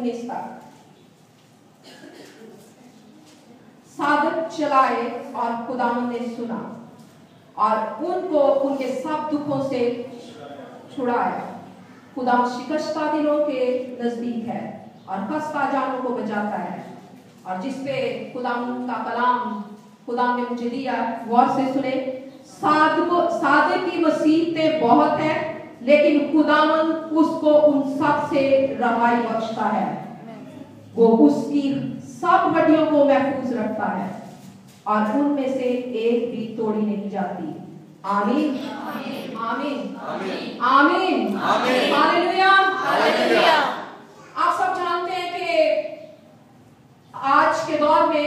19 तक। साधक चलाए और खुदावंद ने सुना और उनको उनके सब दुखों से छुड़ाया। खुदा शिकस्ता दिलों के नजदीक है और खस्ता जानों को बचाता है। और जिसपे खुदा का कलाम खुदा ने मुझे दिया, गौर से सुने। साधक की मुसीबतें बहुत है, लेकिन खुदावंद उसको उन सब से रहाई बख्शता है। वो उसकी सब हड्डियों को महफूज रखता है और उनमें से एक भी तोड़ी नहीं जाती। आमीन आमीन आमीन हालेलुया हालेलुया। आप सब जानते हैं कि आज के दौर में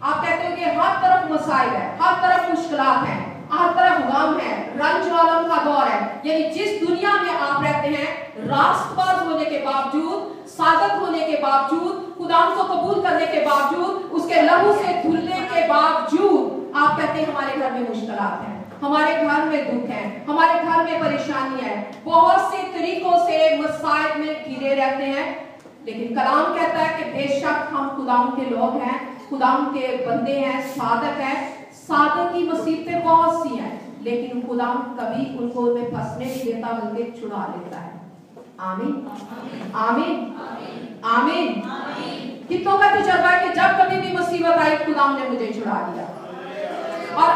आप कहते हो कि हर तरफ मसाइल है, हर तरफ मुश्किलात हैं, हर तरफ गम है, रंज वालम का दौर है। यानी जिस दुनिया में आप रहते हैं, रास्तबाज होने के बावजूद, साधक होने के बावजूद, खुदा को कबूल करने के बावजूद, उसके लहू से धुलने के बावजूद आप कहते हैं हमारे घर में मुश्किलात हैं, हमारे घर में दुख है, हमारे घर में परेशानी है, बहुत से तरीकों से मसाइल में घिरे रहते हैं। लेकिन कलाम कहता है कि बेशक हम खुदाम के लोग हैं, खुदाम के बंदे हैं, साधक हैं। साधक की मुसीबतें बहुत सी हैं, लेकिन खुदाम कभी उनको उनमें फंसने नहीं देता, बल्कि छुड़ा लेता है। आमीन आमीन आमीन। कितनों का तजुर्बा है कि जब कभी भी मुसीबत आई, खुदाम ने मुझे छुड़ा दिया। और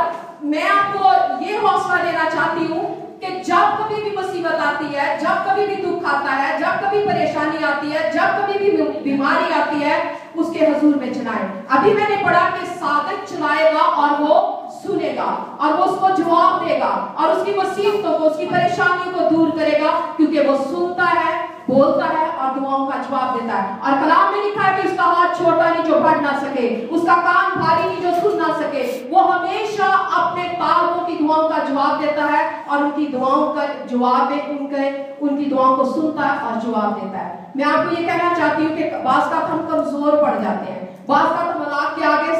मैं आपको ये हौसला देना चाहती हूँ कि जब कभी भी मुसीबत आती है, जब कभी भी दुख आता है, जब कभी परेशानी आती है, जब कभी भी बीमारी आती है, उसके हुजूर में चलाएं। अभी मैंने पढ़ा कि साधक चलाएगा और वो सुनेगा और वो उसको जवाब देगा और उसकी मुसीबतों को, उसकी परेशानियों को दूर करेगा, क्योंकि वो सुनता है, बोलता है और दुआओं का जवाब देता है। और कलाम में लिखा है कि उसका हाथ छोटा नहीं जो बढ़ ना सके, उसका कान भारी नहीं जो सुन ना सके। वो हमेशा अपने ताल्बों की दुआओं का जवाब देता है और उनकी दुआओं का जवाब में उनकी दुआओं को सुनता है और जवाब देता है। मैं आपको ये कहना चाहती हूँ कि बाज़ का हम कमजोर पड़ जाते हैं, बाज़ का तो मजाक के आगे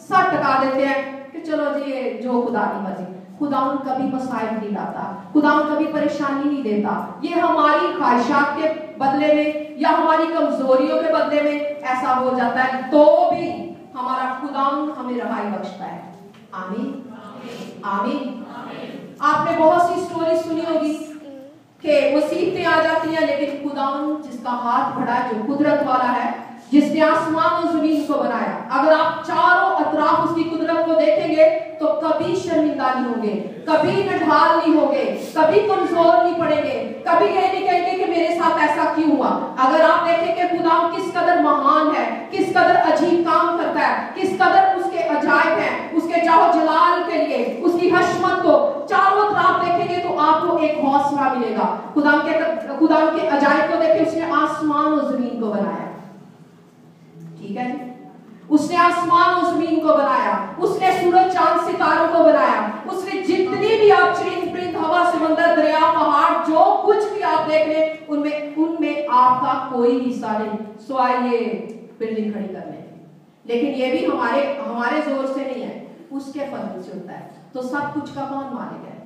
सर टका देते हैं कि चलो जी ये जो खुदा की मर्जी। खुदावन कभी मसाइल नहीं लाता, खुदावन कभी परेशानी नहीं देता। ये हमारी ख्वाहिशात के बदले में या हमारी कमजोरियों के बदले में ऐसा हो जाता है, तो भी हमारा खुदावन हमें रहाई बख्शता है। आमीन आमीन। आपने बहुत सी स्टोरी सुनी होगी कि मुसीबतें आ जाती हैं, लेकिन खुदावन जिसका हाथ बढ़ा है, जो कुदरत वाला है, जिसने आसमान और जमीन को बनाया, अगर आप चारों अतराफ उसकी कुदरत को देखेंगे तो कभी शर्मिंदा नहीं होंगे, कभी नढाल नहीं होंगे, कभी कमजोर नहीं पड़ेंगे, कभी ये नहीं कहेंगे कि मेरे साथ ऐसा क्यों हुआ। अगर आप देखें कि खुदा किस कदर महान है, किस कदर अजीब काम करता है, किस कदर उसके अजायब हैं, उसके जाहो जलाल के लिए, उसकी हशमत को चारों तरफ देखेंगे तो आपको एक हौसला मिलेगा। खुदा के अजायब को देखें, उसने आसमान और जमीन को बनाया, ठीक है, उसने आसमान और जमीन को बनाया, उसने सूरज चांद सितारों को बनाया, उसने जितनी भी आप चरिंद परिंद हवा समंदर दरिया पहाड़ जो कुछ भी आप देख रहे उनमें आपका कोई हिस्सा नहीं, सिवाय ये बिल्डिंग खड़ी करने। लेकिन ये भी हमारे जोर से नहीं है, उसके फजल से होता है। तो सब कुछ का कौन मालिक है?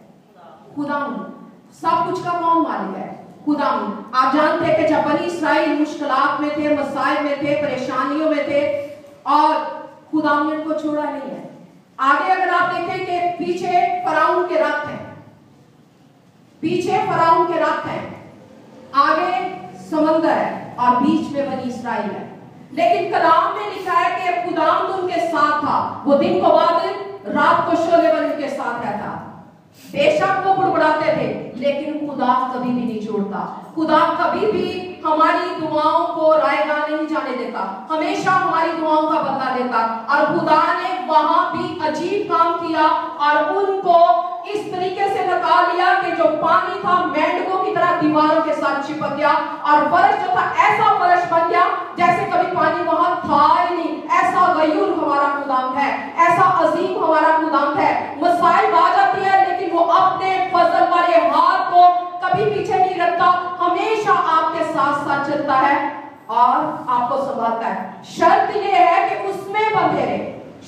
खुदा। सब कुछ का कौन मालिक है? खुदा। आप जानते हैं कि जब बनी इस्राएल मुश्किलात में थे, मसाइल में थे, परेशानियों में थे, और खुदा ने उनको छोड़ा नहीं है। आगे अगर आप देखें कि पीछे फराउन के रथ हैं, पीछे फराउन के रथ हैं, आगे समंदर है और बीच में बनी इस्राएल है। लेकिन कलाम में लिखा है कि खुदा उनके साथ था, वो दिन को बादल रात को शोले बन उनके साथ रहता। बेशक वो बुड़बुड़ाते थे, लेकिन खुदा कभी भी नहीं छोड़ता। खुदा कभी भी हमारी दुआओं को रायगा नहीं जाने देता, हमेशा हमारी दुआओं का बदला देता। और खुदा ने वहां भी अजीब काम किया और उनको इस तरीके से निकाल लिया कि जो पानी था मेंढकों की तरह दीवारों के साथ चिपक गया, और फर्श जो था ऐसा फर्श बन गया जैसे कभी पानी वहां था ही नहीं। ऐसा गयूर हमारा खुदाम है, ऐसा अजीम हमारा खुदाम है। मसाइल आ जाती है, लेकिन वो अपने फजल वाले हाथ को कभी पीछे नहीं रखता, हमेशा आपके साथ साथ चलता है और आपको संभालता है। शर्त ये है कि उसमें बंधे रहे,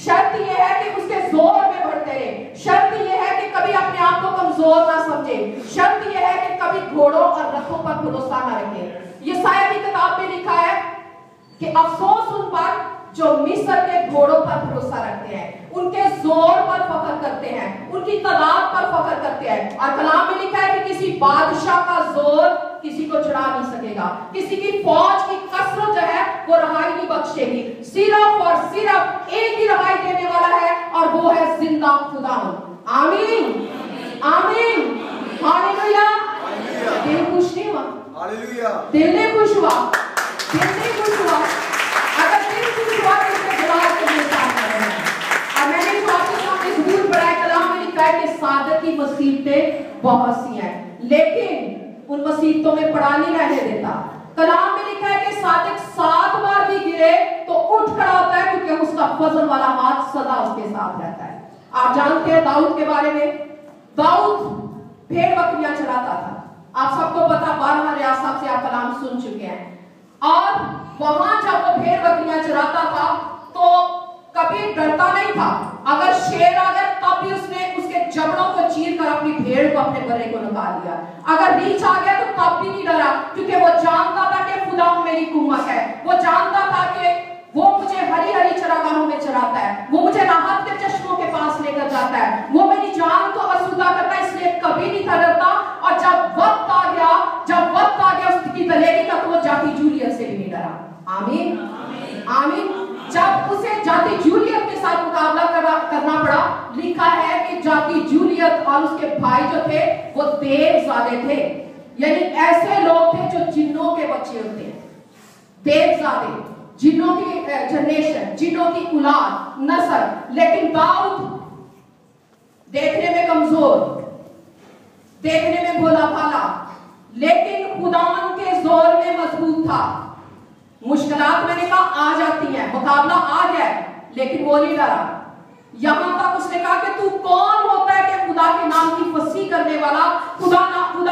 शर्त ये है कि उसके जोर में बढ़ते रहे, शर्त ये है कि कभी अपने आप को कमजोर ना समझे, शर्त ये है कि कभी घोड़ों और रथों पर भरोसा ना रखे। यशायाह की किताब में लिखा है कि अफसोस उन पर जो मिस्र के घोड़ों पर भरोसा रखते हैं, उनके जोर पर फख्र करते हैं, उनकी तादाद पर फख्र करते हैं। और कलाम में लिखा है कि किसी बादशाह का जोर किसी को छुड़ा नहीं सकेगा, किसी की फौज की कसरत जो है वो रहाई नहीं बख्शेगी। सिर्फ और सिर्फ एक ही रहाई देने वाला है और वो है जिंदा खुदावंद। आमीन आमीन हालेलुया। दिल खुश नहीं हुआ? हालेलुया। दिल नहीं खुश हुआ? दिल नहीं खुश हुआ? अगर दिल खुश हुआ तो इसके जवाब के लिए साथ हैं। और मैंने इस बात को सामने जरूर पढ़ा है, कलाम में लिखा है कि सादत की मुसीबतें बहुत सी हैं, लेकिन उन मुसीबतों में पड़ा नहीं रहने देता। कलाम में लिखा है कि सादिक 7 बार भी गिरे तो उठ खड़ा होता है, क्योंकि उसका फजल वाला हाथ सदा उसके साथ रहता है। आप जानते हैं दाऊद के बारे में, दाऊद भेड़ बकरियां चराता था। आप सबको पता, 12 रियासत से आप कलाम सुन चुके हैं। और वहां जब वो भेड़ बकरियां चराता था तो कभी डरता नहीं था। अगर शेर आ गया तब भी उसने उसके जबड़ों को चीर कर अपनी भेड़ को, अपने बर्रे को निकाल लिया। अगर रीछ आ गया तो तब भी नहीं डरा, क्योंकि वो जानता था कि खुदा मेरी कुव्वत है। वो जानता था कि वो मुझे हरी हरी चरागाहों में चराता है, वो मुझे राहत के चश्मों के पास लेकर जाता है, वो मेरी जान को आसूदा करता है, इसलिए कभी नहीं डरता। और जब वक्त आ गया उसकी तलेगी का, तो वो जाति जूलियत से भी नहीं डरा। आमीन आमीन। जब उसे जाति जूलियत के साथ मुकाबला करना पड़ा, लिखा है कि जाति जूलियत और उसके भाई जो थे वो देवजादे थे, यानी ऐसे लोग थे जो जिन्नों के बच्चे होते हैं। देवजादे, जिन्नों की जनरेशन, जिन्नों की औलाद, नस्ल। लेकिन दाऊद देखने में कमजोर, देखने में भोला भाला, लेकिन खुदावन के जोर में मजबूत था। मुश्किलात मैंने कहा आ जाती हैं, मुकाबला आ गया, लेकिन वो नहीं डरा। यहां तक उसने कहा कि तू कौन होता है कि खुदा के नाम की फसी करने वाला, खुदा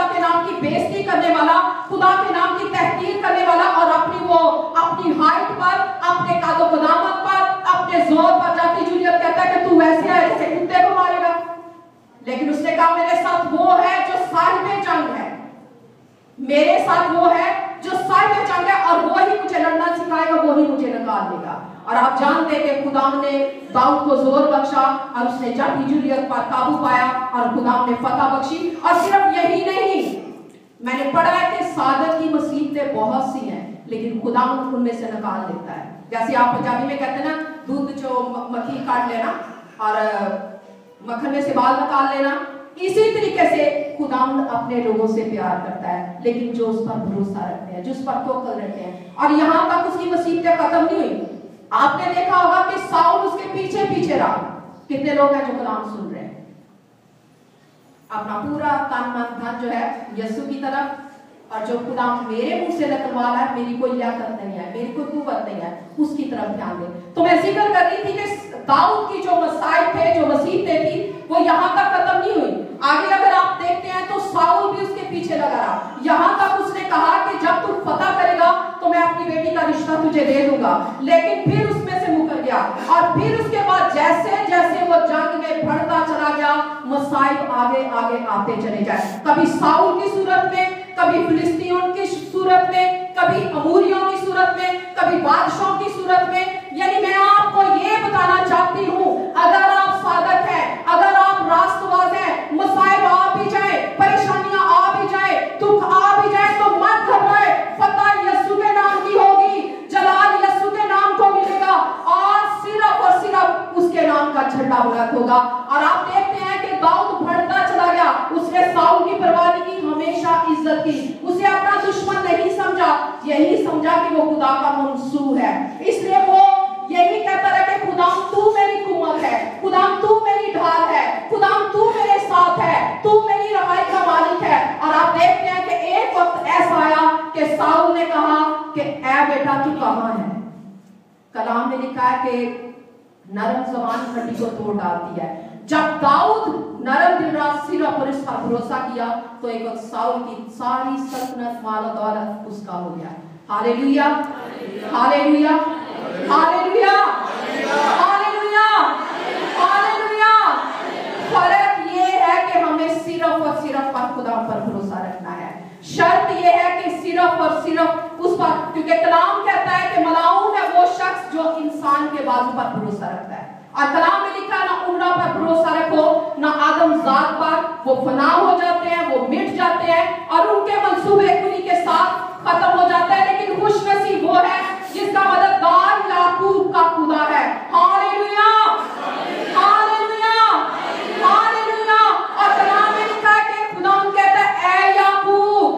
के नाम की बेइज्जती करने वाला, खुदा के नाम की तहकीर करने वाला, और अपनी हाइट पर, अपने कादो कदामत पर, अपने जोर पर जाति जूलियत कहता है कि तू वैसे है जैसे कुत्ते को मारेगा। लेकिन उसने कहा मेरे साथ वो है जो साहिब जंग है, मेरे साथ वो है जो साहिब जंग है, और वो ही मुझे लड़ना सिखाएगा, वो ही मुझे निकाल देगा। और आप जानते हैं कि खुदा ने दाऊद को जोर बख्शा और उसने जाति जूलियत पर काबू पाया और खुदा ने फतह बख्शी। और सिर्फ यही नहीं, मैंने पढ़ा है कि सादत की मुसीबतें बहुत सी हैं, लेकिन खुदा उनमें से निकाल देता है। जैसे आप पंजाबी में कहते हैं ना, दूध जो मक्खी काट लेना और मक्खन में से बाल निकाल लेना, इसी तरीके से खुदा अपने लोगों से प्यार करता है, लेकिन जो उस पर भरोसा रखते हैं, जो उस पर तवक्कुल रखते हैं। और यहाँ तक उसकी मुसीबतें खत्म नहीं हुई। आपने देखा होगा कि साउल उसके पीछे पीछे रहा। कितने लोग हैं जो कलाम सुन रहे हैं, अपना पूरा तन मन धन जो है यीशु की तरफ, और जो खुदा मेरे मुंह से निकलवा रहा है, मेरी कोई लियाकत नहीं है, मेरी कोई कुव्वत नहीं है, उसकी तरफ ध्यान दे। तो मैं जिक्र कर रही थी कि दाऊद की जो मसाइब थे, जो मुसीबतें थी, वो यहाँ तक खत्म नहीं हुई। आगे अगर आप देखते हैं तो साउल भी उसके पीछे लगा रहा। यहाँ तक उसने कहा कि जब तू फतह करेगा तो मैं अपनी बेटी का रिश्ता तुझे दे दूंगा, लेकिन फिर उसमें से मुकर गया। और फिर उसके बाद जैसे जैसे वो जंग में बढ़ता चला गया, मसाइब आगे आगे आते चले जाए। कभी साउल की सूरत में, कभी फिलिस्तीनियों की सूरत में, कभी अमूरियों की सूरत में, कभी बादशाहों की सूरत में। यानी मैं आपको ये बताना चाहती हूँ, अगर आप साधक हैं, अगर आप रास्तबाज हैं, मसाइब आ भी जाए, परेशानियां आ भी जाए, दुख आ भी जाए, तो मत घबराए। फतह यीशु के नाम की होगी, जलाल यीशु के नाम को मिलेगा, और सिर्फ उसके नाम का झंडा बुलंद होगा। और आप देखते हैं कि दाऊद बढ़ता चला गया, उसने साउल की परवाह नहीं की, हमेशा इज्जत की, उसे अपना दुश्मन नहीं समझा, यही समझा कि वो खुदा का मंसूर है। इसलिए वो यही कहता रहा कि खुदा तू मेरी कुव्वत है, खुदा तू मेरी ढाल है, खुदा तू मेरे साथ है, तू मेरी रहाई का मालिक है। और आप देखते हैं कि एक वक्त ऐसा आया कि साउल ने कहा कि ऐ बेटा तू कहां है। कलाम में लिखा है कि नरम ज़बान हड्डी को तोड़ डालती है। जब दाऊद नरम दिल सिरा पर इसका भरोसा किया, तो एक वक्त साउल की सारी सल्तनत, माल और दौलत उसका हो गया। Hallelujah hallelujah hallelujah hallelujah hallelujah. फर्क ये है कि हमें सिर्फ और सिर्फ पर खुदा पर भरोसा रखना है। शर्त ये है कि सिर्फ और सिर्फ उस पर, क्योंकि कलाम कहता है कि मलाओं जो इंसान के बाजू पर भरोसा रखता है। और कलाम में लिखा है, ना उम्रा पर भरोसा रखो, ना आदमजात पर, वो फना हो जाते हैं, वो मिट जाते हैं और उनके मंसूबे उन्हीं के साथ खत्म हो जाते हैं। लेकिन खुशनसीब वो है जिसका मददगार याकूब का खुदा है। Hallelujah, hallelujah, hallelujah. और कलाम में लिखा है कि खुदा कहता है, ए याकूब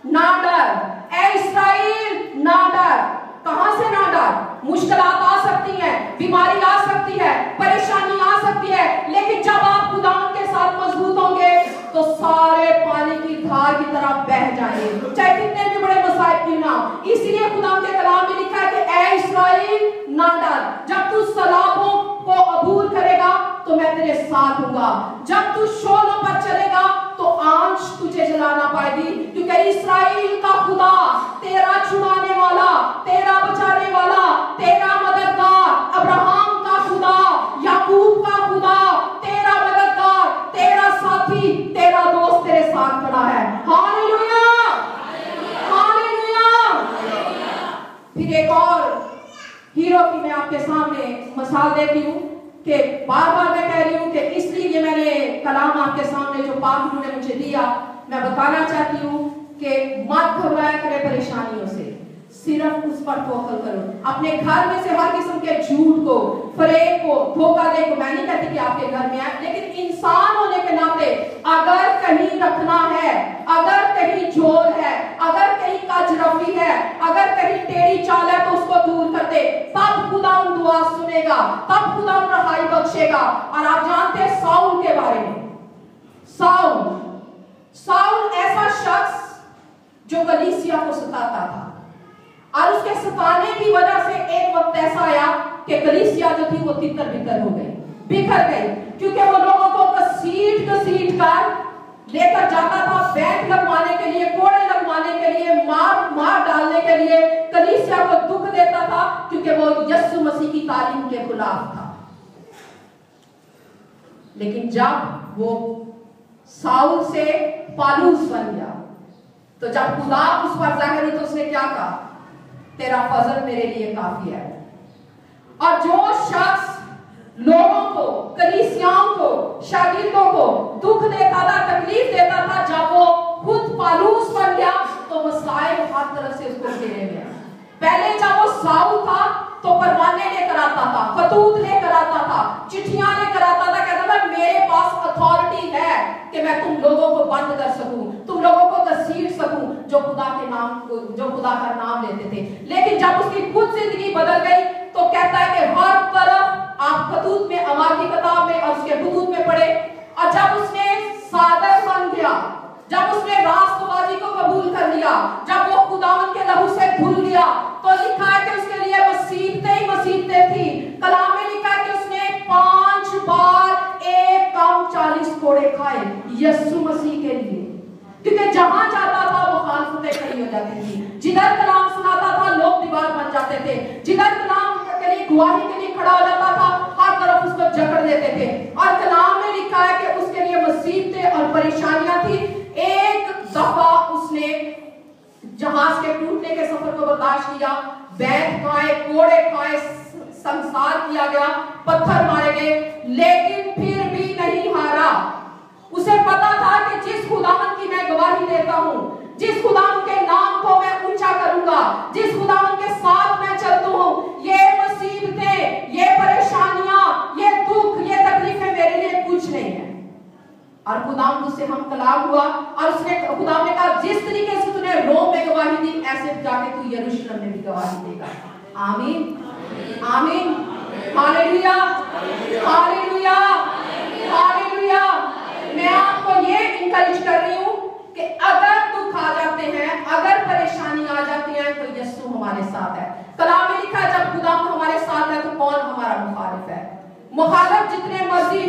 ना डर, ए इस्राएल ना डर। कहां से ना डर? मुश्किलात आ सकती हैं, बीमारी आ सकती है, परेशानी आ सकती है, लेकिन जब आप खुदा के साथ मजबूत होंगे तो सारे पानी की धार की तरह बह जाएंगे, चाहे कितने भी बड़े मसाइब क्यों ना। इसलिए खुदा के कलाम में लिखा है कि ए इस्राएल ना डर, जब तू सलाबों को अबूर करेगा तो मैं तेरे साथ हूँगा, जब तू शोलों पर चलेगा तो आंच तुझे जला ना पाएगी, क्योंकि इस्राएल का खुदा तेरा छुड़ाने वाला, तेरा बचाने वाला, तेरा मददगार, अब्राहम का खुदा, याकूब का खुदा, तेरा मददगार, तेरा साथी, तेरा दोस्त तेरे साथ खड़ा है। Hallelujah, hallelujah. फिर एक और हीरो की मैं आपके सामने मिसाल देती हूँ कि बार बार मैं कह रही हूँ कि इसलिए ये मैंने कलाम आपके सामने जो पाक ने मुझे दिया, मैं बताना चाहती हूँ कि मत घबराया करे परेशानियों से, सिर्फ उस पर तवक्कुल करो। अपने घर में से हर किस्म के झूठ को, फरेब को, धोखा दे को, मैं नहीं कहती कि आपके घर में आए, लेकिन इंसान होने के नाते अगर कहीं रखना है, अगर कहीं झोल है, अगर कहीं कजरफी है, अगर कहीं टेढ़ी चाल है तो उसको दूर कर दे, तब खुदा दुआ सुनेगा, तब खुदा रहाई बख्शेगा। और आप जानते हैं साउल के बारे में, साउल ऐसा शख्स जो कलीसिया को सताता था, और उसके सताने की वजह से एक वक्त ऐसा आया कि कलीसिया जो थी वो तितर बितर हो गई, बिखर गई, क्योंकि वो लोगों को घसीट कर लेकर जाता था बैंड लगवाने के लिए, कोड़े लगवाने के लिए, मार डालने के लिए, कलीसिया को दुख देता था, क्योंकि वो यीशु मसीह की तालीम के खिलाफ था। लेकिन जब वो साउल से पालूस बन गया, तो जब खुदा उस पर जाहिर हुई तो उसने क्या कहा? तेरा फजल मेरे लिए काफी है। और जो शख्स लोगों को, कलीसियाओं को, शागिर्दों को दुख देता था, तकलीफ देता था, जब वो खुद पालूस बन गया तो मसाइल हर तरफ से उसको घेरे गया। पहले जब वो साउल था तो परवाने लेकर आता था, खतूत लेकर आता था, चिट्ठियां लेकर आता था, कहता था मेरे पास अथॉरिटी है कि मैं तुम लोगों को बंद कर सकूं, तुम लोगों को घसीट सकूं जो खुदा के नाम को, जो खुदा का नाम लेते थे। लेकिन जब उसकी खुद जिंदगी बदल गई तो कहता है कि हर तरफ आप खतूत में, अमाल की किताब में और उसके खतूत में पढ़े, और जब उसने सादर बन गया, जब उसने रास्तबाजी को कबूल कर लिया, जब वो खुदावन के लहू से धुल गया, तो लिखा है कि उसके लिए मुसीबतें ही मुसीबतें थी। कलाम में लिखा है कि उसने 5 बार 1 कम 40 कोड़े खाए यीशु मसीह के लिए, क्योंकि जहां जाता था वो मुखालफतें खड़ी हो जाती थी। जिधर कलाम सुनाता था लोग दीवार बन जाते थे, जिधर कलाम के लिए गवाही के लिए खड़ा हो जाता था हर तरफ उसको जकड़ देते थे। और कलाम में लिखा है कि उसके लिए मुसीबतें और परेशानियां थी। एक दफा उसने जहाज के टूटने के सफर को बर्दाश्त किया, बैठ खाए, कोड़े खाए, संसार किया गया, पत्थर मारे गए, लेकिन फिर भी नहीं हारा। उसे पता था कि जिस खुदावन की मैं गवाही देता हूं, जिस खुदावन के नाम को मैं ऊंचा करूंगा, जिस खुदावन के साथ मैं चलता हूं, ये मुसीबतें, ये परेशानियां, ये दुख, ये तकलीफें मेरे लिए कुछ नहीं है। और खुदावंद से हम कलाम हुआ और उसने, खुदावंद ने कहा जिस तरीके से तूने रोम में गवाही दी, ऐसे जाके तू यरूशलेम में भी गवाही देगा। आमीन, आमीन, हालेलुया, हालेलुया, हालेलुया। मैं आपको ये इनकरेज कर रही हूँ कि अगर दुख आ जाते हैं, अगर परेशानी आ जाती है, तो यीशु हमारे साथ है। कलाम में लिखा है जब खुदावंद हमारे साथ है तो कौन हमारा मुखालिफ है? मुखालिफ जितने मर्जी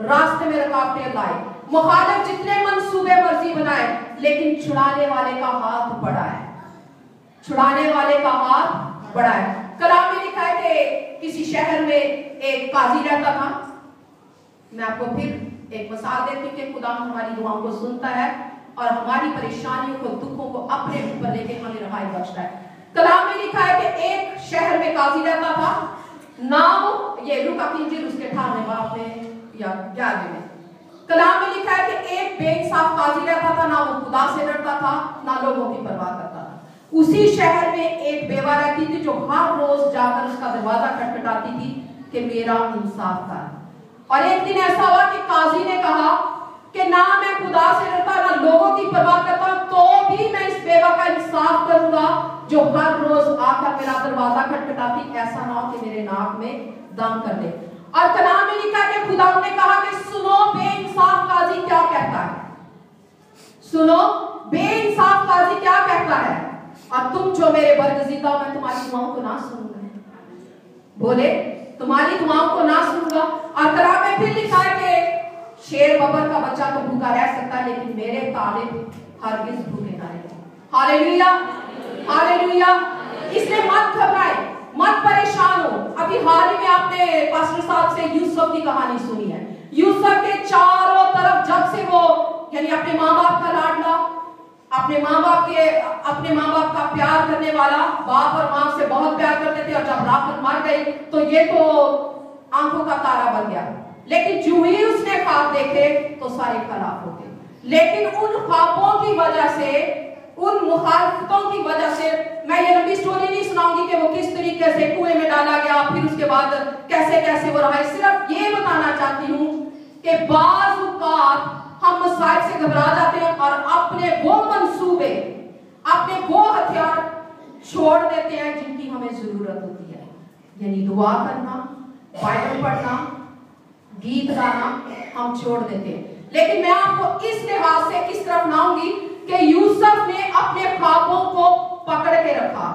रास्ते में रुकावटें लाए, मुखालिफ जितने मंसूबे मर्जी बनाए, लेकिन छुड़ाने वाले का हाथ बड़ा है, छुड़ाने वाले का हाथ बड़ा है। कलाम में लिखा है कि किसी शहर में एक काजी रहता था। मैं आपको फिर एक मिसाल देती हूँ कि खुदा हमारी दुआओं को सुनता है और हमारी परेशानियों को, दुखों को अपने ऊपर लेके हमें रहाई बख्शता है। कलाम में लिखा है कि एक शहर में काजी रहता था, नाम ये लूका की इंजील उसके 18वें बाब में या 11वें में कलाम में लिखा है कि एक बेइंसाफ काजी रहता था, ना वो खुदा से डरता था, ना लोगों की परवाह करता था। उसी शहर में एक बेवा रहती थी जो हर रोज जाकर उसका दरवाजा खटखटाती थी कि मेरा इंसाफ कर। और एक दिन ऐसा हुआ कि काजी ने कहा कि ना मैं खुदा से डरता, ना लोगों की परवाह करता, तो भी मैं इस बेवा का इंसाफ करूंगा जो हर रोज आकर मेरा दरवाजा खटखटाती, ऐसा ना हो कि मेरे नाक में दम कर दे। और कलाम में लिखा कि खुदा ने कहा कि सुनो बेइंसाफ काजी क्या कहता है, सुनो बेइंसाफ काजी क्या कहता है, और तुम जो मेरे बरगजीदा हो, मैं तुम्हारी दुआओं को ना सुनूंगा। बोले तुम्हारी दुआओं को ना सुनूंगा। और कलाम में फिर लिखा है कि शेर बबर का बच्चा तो भूखा रह सकता है, लेकिन मेरे तालिब हरगिज भूखे ना रहेंगे। Hallelujah, hallelujah. इसलिए मत घबराए, मत परेशान हो। अभी हाल ही में आपने पास्टर साहब से यूसुफ की कहानी सुनी है। यूसुफ के चारों तरफ जब से वो यानी अपने माँ बाप का लाडला, अपने माँ बाप का प्यार करने वाला, बाप और माँ से बहुत प्यार करते थे, और जब राहत मर गई तो ये तो आंखों का तारा बन गया। लेकिन जो ही उसने ख्वाब देखे तो सारे खराब हो गए। लेकिन उन ख्वाबों की वजह से, उन मुखालफतों की वजह से, मैं ये लंबी स्टोरी नहीं सुनाऊंगी कि वो किस तरीके से कुएं में डाला गया, फिर उसके बाद कैसे कैसे वो रहा। सिर्फ ये बताना चाहती हूँ कि बाज़ औक़ात हम मसाइल से घबरा जाते हैं और अपने वो मंसूबे, अपने वो हथियार छोड़ देते हैं जिनकी हमें जरूरत होती है। यानी दुआ करना, बाइबल पढ़ना, गीत गाना हम छोड़ देते हैं। लेकिन मैं आपको इस लिहाज से इस तरफ लाऊंगी कि यूसुफ ने अपने ख्वाबों को पकड़ के रखा,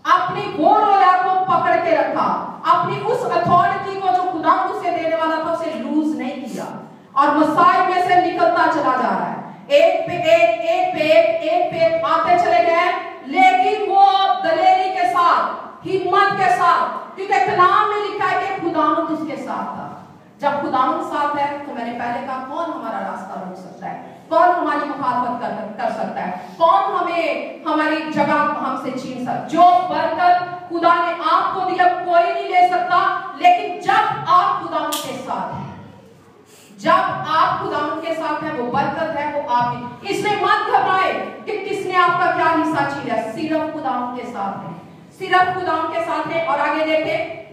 अपनी वो रोया को पकड़ के रखा, अपनी उस अथॉरिटी को जो खुदा उसे देने वाला था उसे लूज नहीं किया, और मसाइल में से निकलता चला जा रहा है। एक पे एक आते चले गए, लेकिन वो दलेरी के साथ, हिम्मत के साथ, क्योंकि कलाम में लिखा है कि खुदावंद उसके साथ था। जब खुदावंद साथ है तो मैंने पहले कहा कौन हमारा रास्ता रोक सकता है, कौन हमारी मुखालफत कर सकता है, कौन हमें हमारी जगह हमसे छीन सकता। जो बरकत खुदा ने आपको दिया कोई नहीं ले सकता, लेकिन जब आप खुदावंद के साथ हैं, जब आप खुदावंद के साथ हैं, वो बरकत है वो आपकी। इसमें मत घबराए कि किसने आपका क्या हिस्सा छीना, सिर्फ खुदावंद के साथ है, सिर्फ खुदावंद के साथ है। और आगे देखें,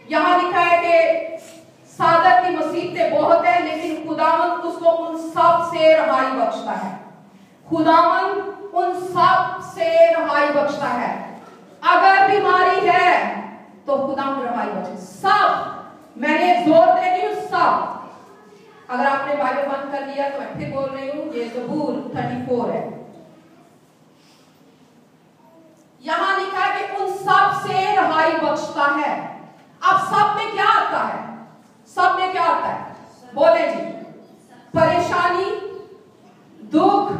यहां लिखा है कि सादत की मुसीबतें बहुत है, लेकिन खुदावंद उसको उन सब से रहाई बख्शता है। खुदावंद उन सब से रहाई बख्शता है। अगर बीमारी है तो खुदावंद रहाई बख्शे, सब, मैंने जोर दे दी सब। अगर आपने बाइबल बंद कर लिया तो मैं फिर बोल रही हूं, ये ज़बूर 34 है। यहां लिखा है कि उन सब से रहाई बख्शता है। अब सब में क्या आता है, सब में क्या आता है, बोले जी, परेशानी, दुख,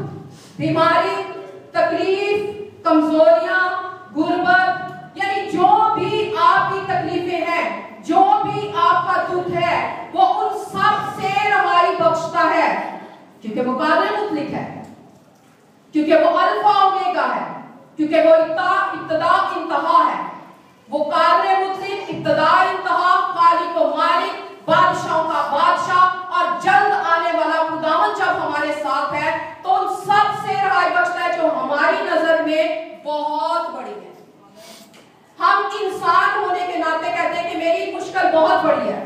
बीमारी, तकलीफ, कमजोरियां, गुर्बत, यानी जो भी आपकी तकलीफें हैं, जो भी आपका दुख है, वो उन सब से रहाई बख्शता है, क्योंकि वो कादिर मुतलिक है, क्योंकि वो अल्फा ओमेगा है, क्योंकि वो इब्तिदा इंतहा है। वो कादिर मुतलिक, इब्तिदा इंतहा, खालिक व मालिक, बादशाहों का बादशाह और जल्द आने वाला खुदावंद जब हमारे साथ है तो उन सब से रहाई बख्शता है जो हमारी नजर में बहुत बड़ी है। हम इंसान होने के नाते कहते हैं कि मेरी मुश्किल बहुत बड़ी है।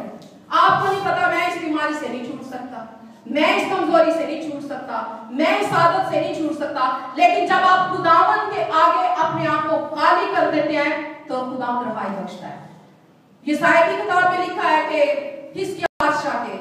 आपको नहीं पता, मैं इस बीमारी से नहीं छूट सकता, मैं इस कमजोरी से नहीं छूट सकता, मैं इस आदत से नहीं छूट सकता। लेकिन जब आप खुदावंद के आगे अपने आप को खाली कर देते हैं तो खुदावंद रहाई बख्शता है। यशायाह की किताब में लिखा है कि हिजकिय्याह बादशाह के